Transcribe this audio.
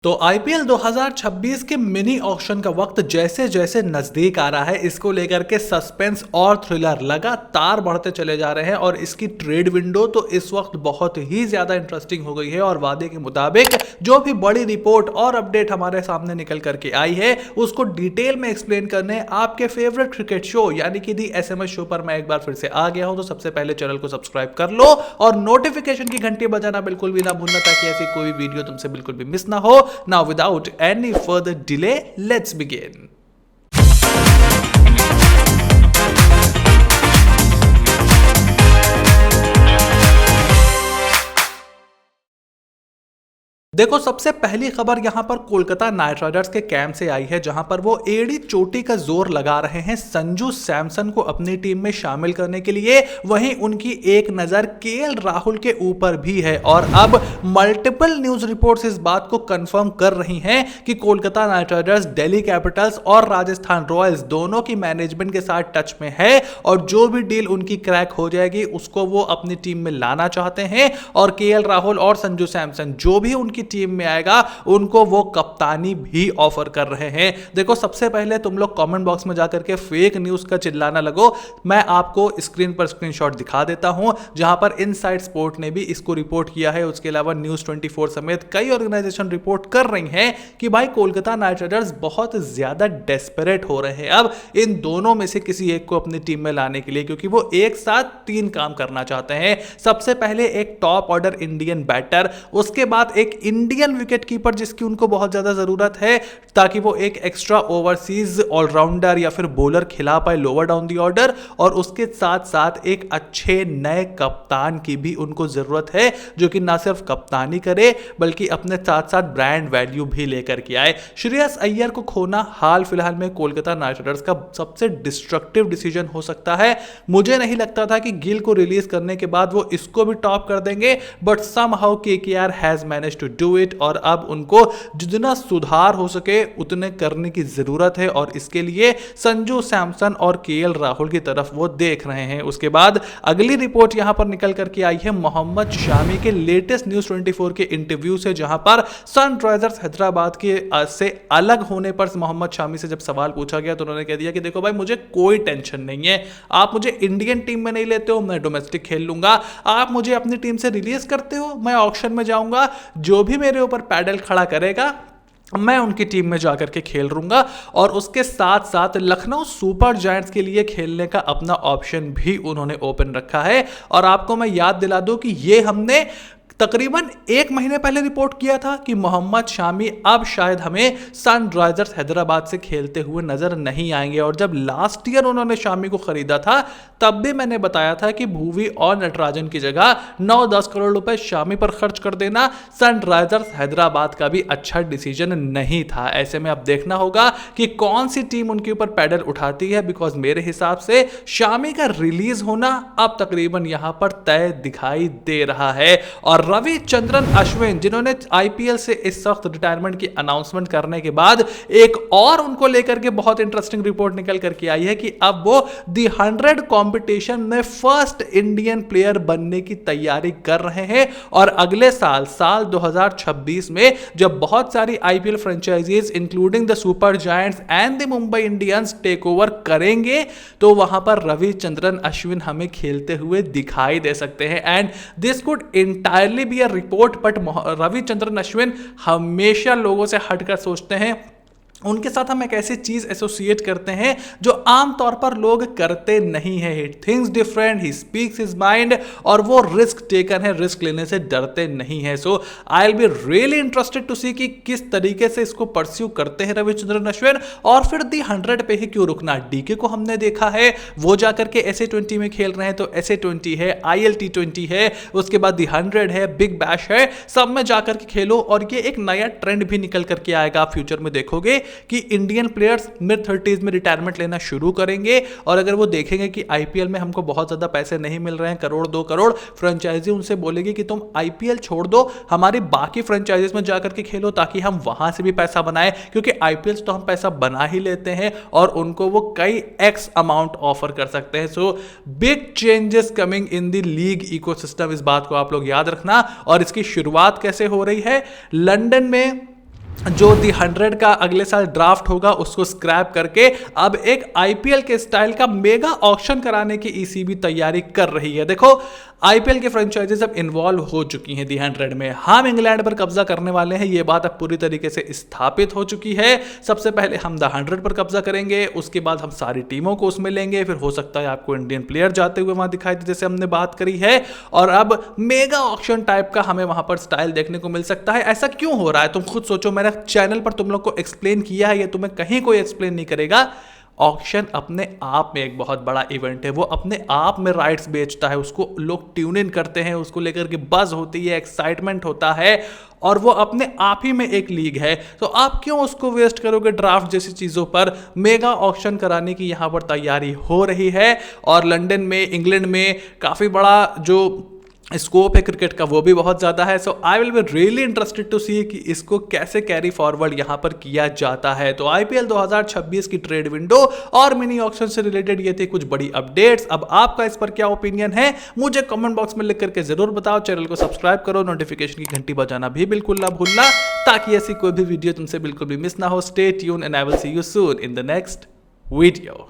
तो आईपीएल 2026 के mini auction का वक्त जैसे जैसे नजदीक आ रहा है, इसको लेकर के सस्पेंस और थ्रिलर लगातार बढ़ते चले जा रहे हैं और इसकी ट्रेड विंडो तो इस वक्त बहुत ही ज्यादा इंटरेस्टिंग हो गई है। और वादे के मुताबिक जो भी बड़ी रिपोर्ट और अपडेट हमारे सामने निकल करके आई है उसको डिटेल में एक्सप्लेन करने आपके फेवरेट क्रिकेट शो यानी कि दी एसएमएस शो पर मैं एक बार फिर से आ गया हूं। तो सबसे पहले चैनल को सब्सक्राइब कर लो और नोटिफिकेशन की घंटी बजाना बिल्कुल भी ना भूलना, ताकि ऐसी कोई वीडियो तुमसे बिल्कुल भी मिस ना हो। Now, without any further delay, let's begin. देखो, सबसे पहली खबर यहां पर कोलकाता नाइट राइडर्स के कैंप से आई है, जहां पर वो एड़ी चोटी का जोर लगा रहे हैं संजू सैमसन को अपनी टीम में शामिल करने के लिए। वहीं उनकी एक नजर केएल राहुल के ऊपर भी है और अब मल्टीपल न्यूज रिपोर्ट्स इस बात को कंफर्म कर रही हैं कि Kolkata night Riders, Delhi Capitals और राजस्थान रॉयल्स दोनों की मैनेजमेंट के साथ टच में है और जो भी डील उनकी क्रैक हो जाएगी उसको वो अपनी टीम में लाना चाहते हैं। और केएल राहुल और संजू सैमसन जो भी उनकी टीम में आएगा उनको वो कप्तानी भी ऑफर कर रहे हैं। देखो, सबसे पहले तुम लोग कमेंट बॉक्स में जाकर के फेक न्यूज का चिल्लाना लगो। मैं आपको स्क्रीन पर स्क्रीनशॉट दिखा देता हूं जहां पर इनसाइड स्पोर्ट ने भी इसको रिपोर्ट किया है। उसके अलावा न्यूज 24 समेत कई ऑर्गेनाइजेशन रिपोर्ट कर रही हैं कि भाई कोलकाता नाइट राइडर्स बहुत ज्यादा डेस्परेट हो रहे हैं अब इन दोनों में से किसी एक को अपनी टीम में लाने के लिए, क्योंकि वो एक साथ 3 काम करना चाहते हैं। सबसे पहले एक टॉप ऑर्डर इंडियन बैटर, उसके बाद एक इंडियन विकेट कीपर जिसकी उनको बहुत ज्यादा जरूरत है ताकि वो एक एक्स्ट्रा ओवरसीज ऑलराउंडर या फिर बॉलर खिला पाए लोअर डाउन दी ऑर्डर, और उसके साथ साथ एक अच्छे नए कप्तान की भी उनको जरूरत है जो कि ना सिर्फ कप्तानी करे बल्कि अपने साथ साथ ब्रांड वैल्यू भी लेकर के आए। श्रेयस अय्यर को खोना हाल फिलहाल में कोलकाता नाइट राइडर्स का सबसे डिस्ट्रक्टिव डिसीजन हो सकता है। मुझे नहीं लगता था कि गिल को रिलीज करने के बाद वो इसको भी टॉप कर देंगे, but somehow KKR has manage to do it और अब उनको जितना सुधार हो सके उतने करने की जरूरत है और इसके लिए संजू सैमसन और केएल राहुल की तरफ वो देख रहे हैं। उसके बाद अगली रिपोर्ट यहां पर निकल करके आई है मोहम्मद शामी के लेटेस्ट न्यूज 24 के इंटरव्यू से, जहां पर सनराइजर्स हैदराबाद के से अलग होने पर मोहम्मद शामी से जब सवाल पूछा गया तो उन्होंने कह दिया कि देखो भाई, मुझे कोई टेंशन नहीं है, आप मुझे इंडियन टीम में नहीं लेते हो, मैं डोमेस्टिक खेल लूंगा। आप मुझे अपनी टीम से रिलीज करते हो, मैं ऑक्शन में जाऊंगा, जो भी मेरे ऊपर पैडल खड़ा करेगा मैं उनकी टीम में जाकर के खेल लूंगा। और उसके साथ साथ लखनऊ सुपर जायंट्स के लिए खेलने का अपना ऑप्शन भी उन्होंने ओपन रखा है। और आपको मैं याद दिला दूं कि ये हमने तकरीबन 1 महीने पहले रिपोर्ट किया था कि मोहम्मद शामी अब शायद हमें सनराइजर्स हैदराबाद से खेलते हुए नजर नहीं आएंगे। और जब लास्ट ईयर उन्होंने शामी को खरीदा था तब भी मैंने बताया था कि भुवी और नटराजन की जगह 9-10 करोड़ रुपए शामी पर खर्च कर देना सनराइजर्स हैदराबाद का भी अच्छा डिसीजन नहीं था। ऐसे में अब देखना होगा कि कौन सी टीम उनके ऊपर पैडल उठाती है, बिकॉज मेरे हिसाब से शामी का रिलीज होना अब तकरीबन यहां पर तय दिखाई दे रहा है। और रविचंद्रन अश्विन, जिन्होंने आईपीएल से इस वक्त रिटायरमेंट की अनाउंसमेंट करने के बाद एक और उनको लेकर के बहुत इंटरेस्टिंग रिपोर्ट निकल करके आई है कि अब वो दी 100 कंपटीशन में फर्स्ट इंडियन प्लेयर बनने की तैयारी कर रहे हैं। और अगले साल 2026 में जब बहुत सारी IPL franchises including the super giants and the Mumbai Indians take over करेंगे तो वहां पर रविचंद्रन अश्विन हमें खेलते हुए दिखाई दे सकते हैं। एंड दिस कुड इंटायरली भी a report, but Ravichandran Ashwin हमेशा लोगों से हटकर सोचते हैं। उनके साथ हम एक ऐसी चीज एसोसिएट करते हैं जो आमतौर पर लोग करते नहीं है। He thinks different, he speaks his mind और वो रिस्क टेकर है, रिस्क लेने से डरते नहीं है। So I will be really interested to see कि किस तरीके से इसको परस्यू करते हैं रविचंद्रन अश्विन। और फिर दी 100 पे ही क्यों रुकना, डीके को हमने देखा है वो जाकर के SA20 में खेल रहे हैं, तो SA20 है, ILT20 है, उसके बाद दी 100 है, बिग बैश है, सब में जाकर के खेलो। और ये एक नया ट्रेंड भी निकल करके आएगा, आप फ्यूचर में देखोगे कि इंडियन प्लेयर्स मिड 30s में रिटायरमेंट लेना शुरू करेंगे। और अगर वो देखेंगे कि आईपीएल में हमको बहुत ज्यादा पैसे नहीं मिल रहे हैं, करोड़ 2 करोड़, फ्रेंचाइजी उनसे बोलेगी कि तुम आईपीएल छोड़ दो, हमारी बाकी फ्रेंचाइजीज में जाकर के खेलो ताकि हम वहां से भी पैसा बनाए, क्योंकि आईपीएल तो हम पैसा बना ही लेते हैं और उनको वो कई एक्स अमाउंट ऑफर कर सकते हैं। So big changes coming in the league ecosystem, इस बात को आप लोग याद रखना। और इसकी शुरुआत कैसे हो रही है, लंदन में जो दी 100 का अगले साल ड्राफ्ट होगा उसको स्क्रैप करके अब एक आईपीएल के स्टाइल का मेगा ऑक्शन कराने की ईसीबी तैयारी कर रही है। देखो आईपीएल के फ्रेंचाइजीज अब इन्वॉल्व हो चुकी हैं दी 100 में। हम इंग्लैंड पर कब्जा करने वाले हैं, ये बात अब पूरी तरीके से स्थापित हो चुकी है। सबसे पहले हम द 100 पर कब्जा करेंगे, उसके बाद हम सारी टीमों को उसमें लेंगे, फिर हो सकता है आपको इंडियन प्लेयर जाते हुए वहां दिखाई दे जैसे हमने बात करी है, और अब मेगा ऑक्शन टाइप का हमें वहां पर स्टाइल देखने को मिल सकता है। ऐसा क्यों हो रहा है तुम खुद सोचो। मेरा चैनल पर तुम लोग को एक्सप्लेन किया है, ये तुम्हें कहीं कोई एक्सप्लेन नहीं करेगा। ऑक्शन अपने आप में एक बहुत बड़ा इवेंट है, वो अपने आप में राइट्स बेचता है, उसको लोग ट्यून इन करते हैं, उसको लेकर के बज होती है, एक्साइटमेंट होता है, और वो अपने आप ही में एक लीग है। तो आप क्यों उसको वेस्ट करोगे ड्राफ्ट जैसी चीज़ों पर। मेगा ऑक्शन कराने की यहाँ पर तैयारी हो रही है, और लंदन में, इंग्लैंड में काफ़ी बड़ा जो स्कोप है क्रिकेट का वो भी बहुत ज़्यादा है। So I will be really interested to see कि इसको कैसे कैरी फॉरवर्ड यहाँ पर किया जाता है। तो आईपीएल 2026 की ट्रेड विंडो और मिनी ऑक्शन से रिलेटेड ये थे कुछ बड़ी अपडेट्स। अब आपका इस पर क्या ओपिनियन है मुझे कमेंट बॉक्स में लिख करके जरूर बताओ। चैनल को सब्सक्राइब करो, नोटिफिकेशन की घंटी बजाना भी बिल्कुल ना भूलना, ताकि ऐसी कोई भी वीडियो तुमसे बिल्कुल भी मिस ना हो। Stay tune and I will see you soon in the next video.